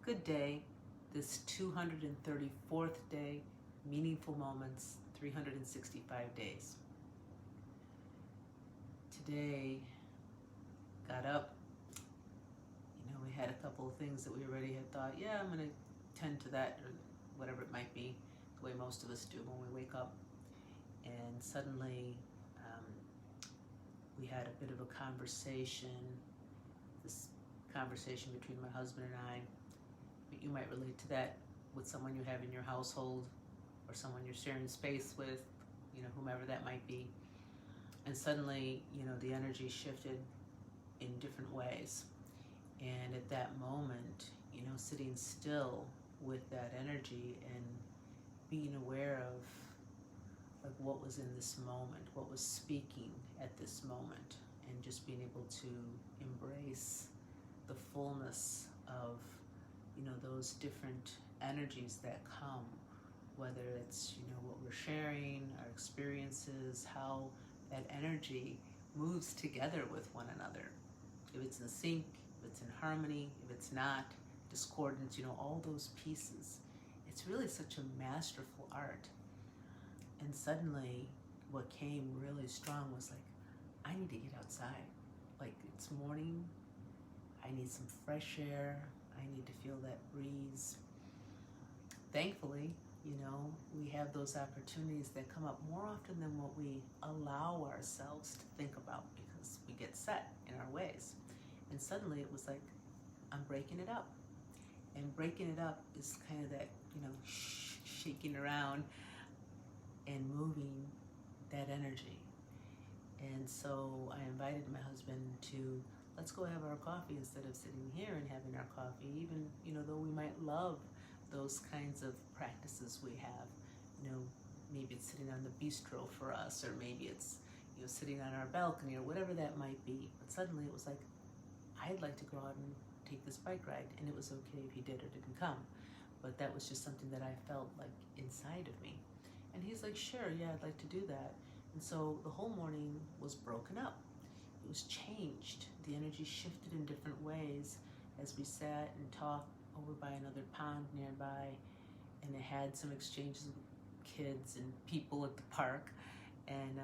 Good day, this 234th day, meaningful moments, 365 days. Today, got up, we had a couple of things that we already had thought, yeah, I'm going to tend to that, or whatever it might be, the way most of us do when we wake up. And suddenly, we had a bit of a conversation, this conversation between my husband and I. But you might relate to that with someone you have in your household or someone you're sharing space with, whomever that might be. And suddenly, the energy shifted in different ways. And at that moment, sitting still with that energy and being aware of like what was in this moment, what was speaking at this moment, and just being able to embrace the fullness of those different energies that come, whether it's what we're sharing, our experiences, how that energy moves together with one another. If it's in sync, if it's in harmony, if it's not, discordance, all those pieces. It's really such a masterful art. And suddenly what came really strong was like, I need to get outside. Like, it's morning, I need some fresh air, I need to feel that breeze. Thankfully, we have those opportunities that come up more often than what we allow ourselves to think about, because we get set in our ways. And suddenly it was like, I'm breaking it up. And breaking it up is kind of that, shaking around and moving that energy. And so I invited my husband to, let's go have our coffee instead of sitting here and having our coffee, even, though we might love those kinds of practices we have. Maybe it's sitting on the bistro for us, or maybe it's, sitting on our balcony, or whatever that might be. But suddenly it was like, I'd like to go out and take this bike ride, and it was okay if he did or didn't come. But that was just something that I felt like inside of me. And he's like, sure, yeah, I'd like to do that. And so the whole morning was broken up. It was changed. The energy shifted in different ways as we sat and talked over by another pond nearby, and it had some exchanges with kids and people at the park, and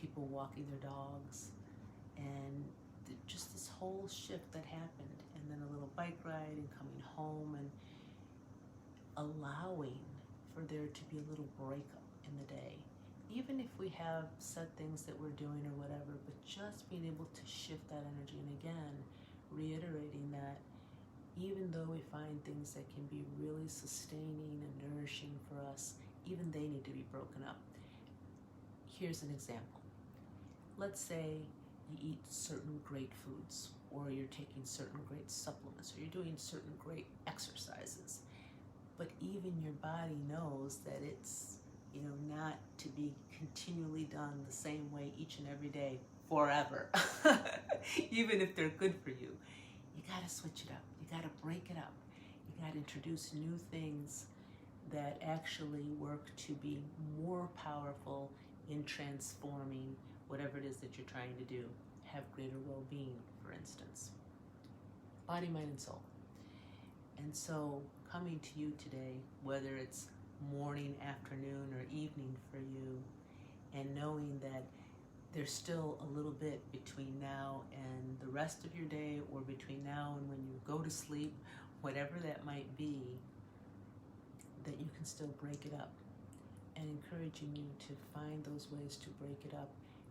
people walking their dogs, and just this whole shift that happened. And then a little bike ride and coming home, and allowing for there to be a little breakup in the day, even if we have set things that we're doing or whatever, but just being able to shift that energy. And again, reiterating that even though we find things that can be really sustaining and nourishing for us, even they need to be broken up. Here's an example. Let's say you eat certain great foods, or you're taking certain great supplements, or you're doing certain great exercises, but even your body knows that it's not to be continually done the same way each and every day forever. Even if they're good for you, you got to switch it up. You got to break it up. You got to introduce new things that actually work to be more powerful in transforming whatever it is that you're trying to do. Have greater well-being, for instance. Body, mind, and soul. And so coming to you today, whether it's morning, afternoon, or evening for you, and knowing that there's still a little bit between now and the rest of your day, or between now and when you go to sleep, whatever that might be, that you can still break it up. And encouraging you to find those ways to break it up,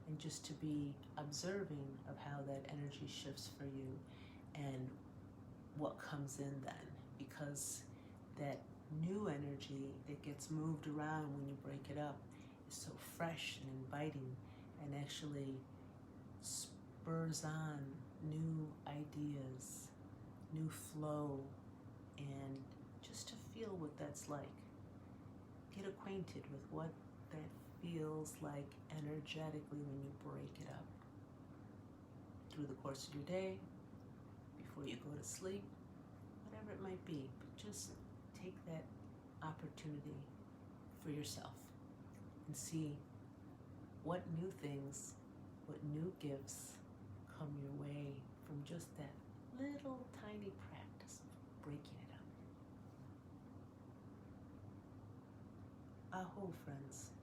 and just to be observing of how that energy shifts for you and what comes in then. Because that new energy that gets moved around when you break it up is so fresh and inviting, and actually spurs on new ideas, new flow, and just to feel what that's like. Get acquainted with what that feels like energetically when you break it up through the course of your day, before you go to sleep, whatever it might be. But just take that opportunity for yourself and see what new things, what new gifts come your way from just that little tiny practice of Aho, friends.